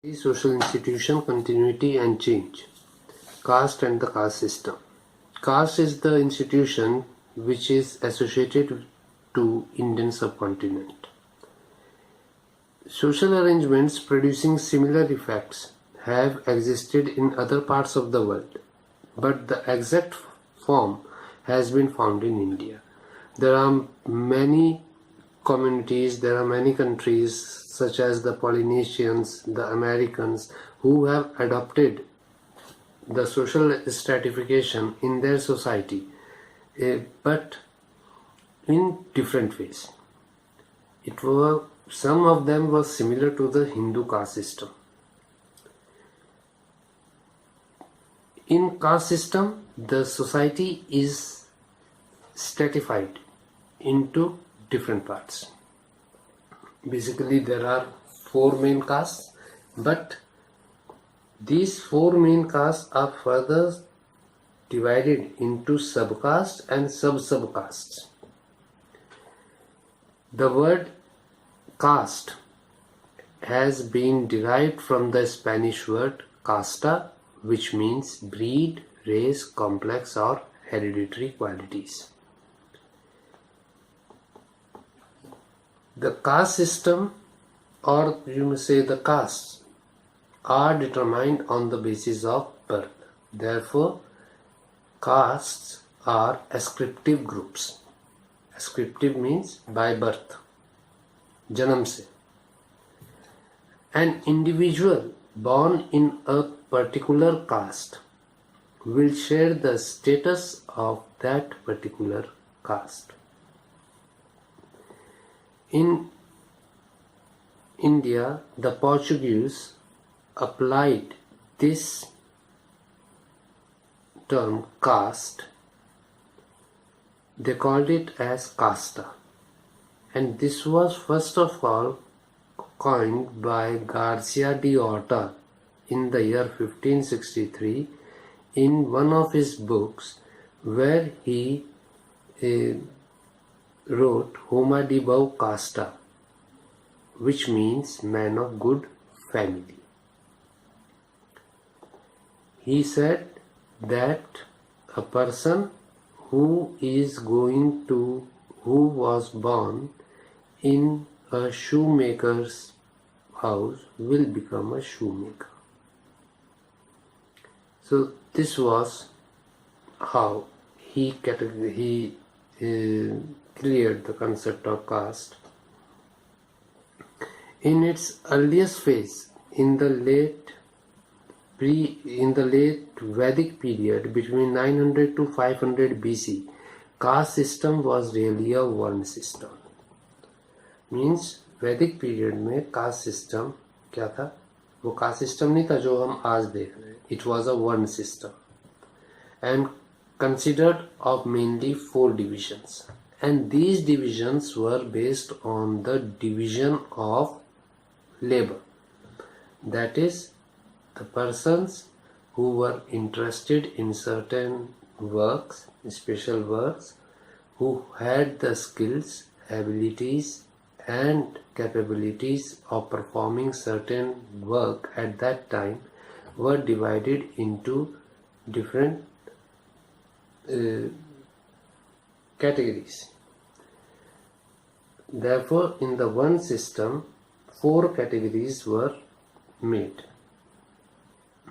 The social institution, continuity and change. Caste and the caste system. Caste is the institution which is associated to Indian subcontinent. Social arrangements producing similar effects have existed in other parts of the world, but the exact form has been found in India. There are many communities, there are many countries such as the Polynesians, the Americans, who have adopted the social stratification in their society, but in different ways. Some of them were similar to the Hindu caste system. In caste system, the society is stratified into different parts. Basically, there are 4 main castes, but these 4 main castes are further divided into subcastes and sub-subcastes. The word caste has been derived from the Spanish word casta, which means breed, race, complex or hereditary qualities. The caste system, or you may say the castes, are determined on the basis of birth. Therefore, castes are ascriptive groups. Ascriptive means by birth, janam se. An individual born in a particular caste will share the status of that particular caste. In India, the Portuguese applied this term caste. They called it as casta, and this was first of all coined by Garcia de Orta in the year 1563 in one of his books, where he wrote Homa de Bau Casta, which means man of good family. He said that a person who was born in a shoemaker's house will become a shoemaker. So this was how he cleared the concept of caste. In its earliest phase, in the late Vedic period between 900 to 500 BC, caste system was really a one system. Means वैदिक period में caste system क्या था? वो caste system नहीं था जो हम आज देख रहे हैं. It was a one system and considered of mainly 4 divisions, and these divisions were based on the division of labor. That is, the persons who were interested in certain works, special works, who had the skills, abilities and capabilities of performing certain work at that time were divided into different categories. Therefore, in the one system, 4 categories were made.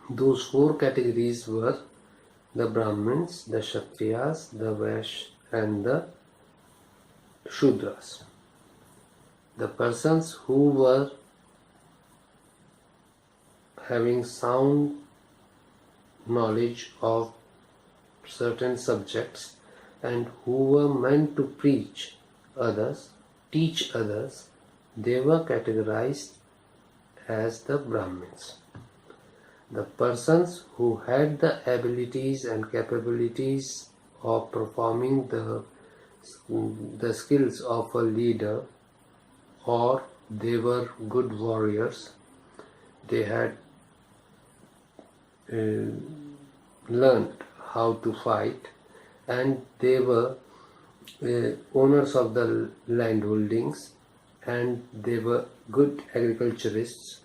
Those 4 categories were the Brahmins, the Kshatriyas, the Vaishyas and the Shudras. The persons who were having sound knowledge of certain subjects and who were meant to teach others, they were categorized as the Brahmins. The persons who had the abilities and capabilities of performing the skills of a leader, or they were good warriors, they had learned how to fight, and they were owners of the land holdings, and they were good agriculturists.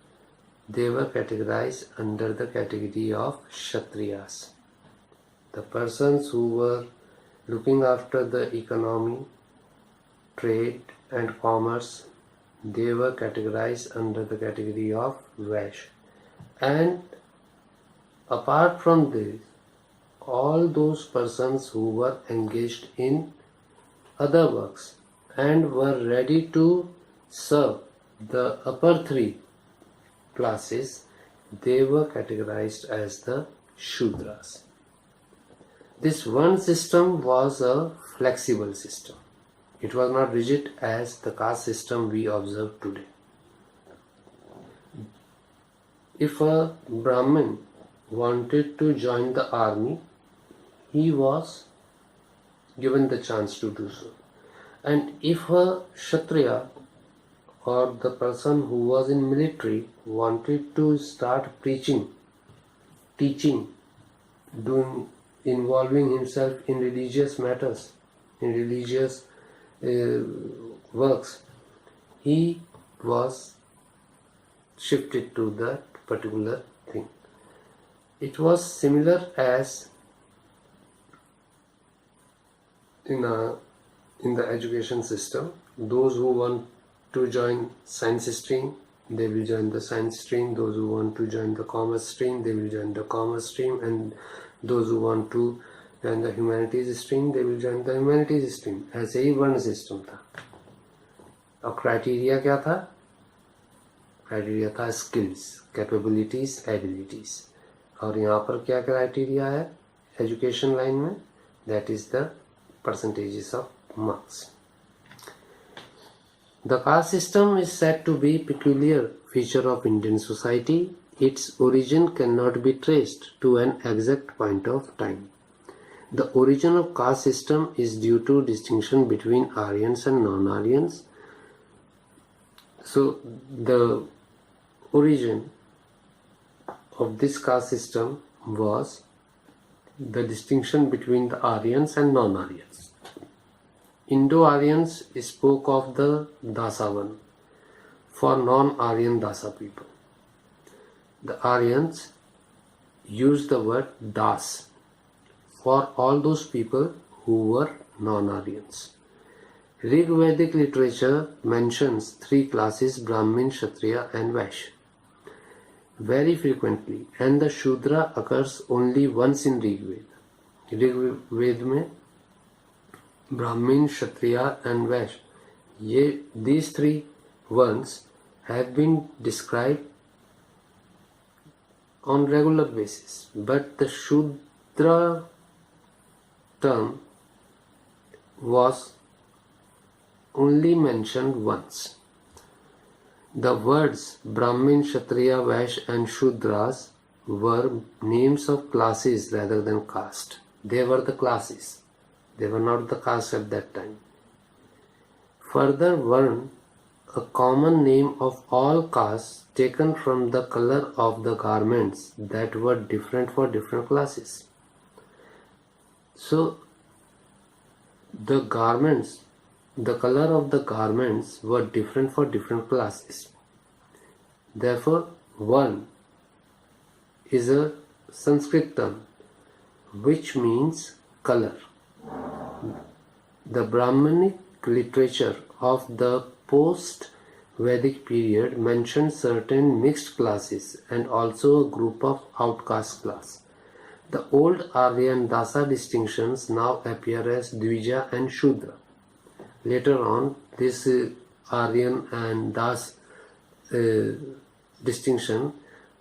they were categorized under the category of Kshatriyas. The persons who were looking after the economy, trade and commerce, they were categorized under the category of Vaishya. And apart from this, all those persons who were engaged in other works and were ready to serve the upper three classes, they were categorized as the Shudras. This one system was a flexible system. It was not rigid as the caste system we observe today. If a Brahmin wanted to join the army, he was given the chance to do so. And if a Kshatriya or the person who was in military wanted to start preaching, teaching, involving himself in religious matters, in religious works, he was shifted to that particular thing. It was similar as in the education system. Those who want to join science stream, they will join the science stream. Those who want to join the commerce stream, they will join the commerce stream. And those who want to join the humanities stream, they will join the humanities stream. ऐसे ही वर्ण system था. और criteria क्या था? Criteria था skills, capabilities, abilities. और यहाँ पर क्या क्राइटेरिया है एजुकेशन लाइन में? That is the percentages of marks. The caste system is said to be a peculiar feature of Indian society. Its origin cannot be traced to an exact point of time. The origin of caste system is due to distinction between Aryans and non-Aryans. So the origin of this caste system was the distinction between the Aryans and non-Aryans. Indo-Aryans spoke of the Dasavan for non-Aryan Dasa people. The Aryans used the word Das for all those people who were non-Aryans. Rig Vedic literature mentions three classes: Brahmin, Kshatriya and Vaishya very frequently, and the Shudra occurs only once in Rig Veda. Rig Veda में Brahmin, Kshatriya and Vaishya, these three ones have been described on regular basis, but the Shudra term was only mentioned once. The words Brahmin, Kshatriya, Vaishya and Shudras were names of classes rather than caste. They were the classes. They were not the caste at that time. Further, Varn, a common name of all castes taken from the color of the garments that were different for different classes. So, the garments, the color of the garments were different for different classes. Therefore, Varn is a Sanskrit term which means color. The Brahmanic literature of the post-Vedic period mentioned certain mixed classes and also a group of outcast class. The old Aryan Dasa distinctions now appear as Dvija and Shudra. Later on, this Aryan and Das distinction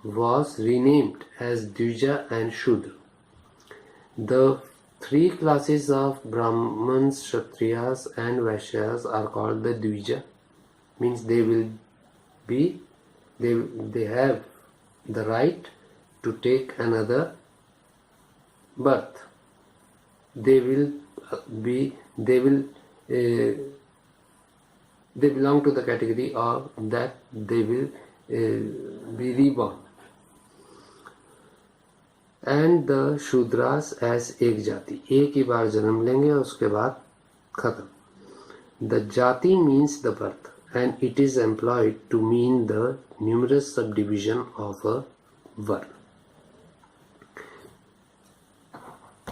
was renamed as Dvija and Shudra. The three classes of Brahmins, Kshatriyas and Vaishyas are called the Dvija. Means they have the right to take another birth. They belong to the category of that they will be reborn. And the Shudras as एक जाति, एक ही बार जन्म लेंगे और उसके बाद खत्म. The jati means the birth and it is employed to mean the numerous subdivision of a word.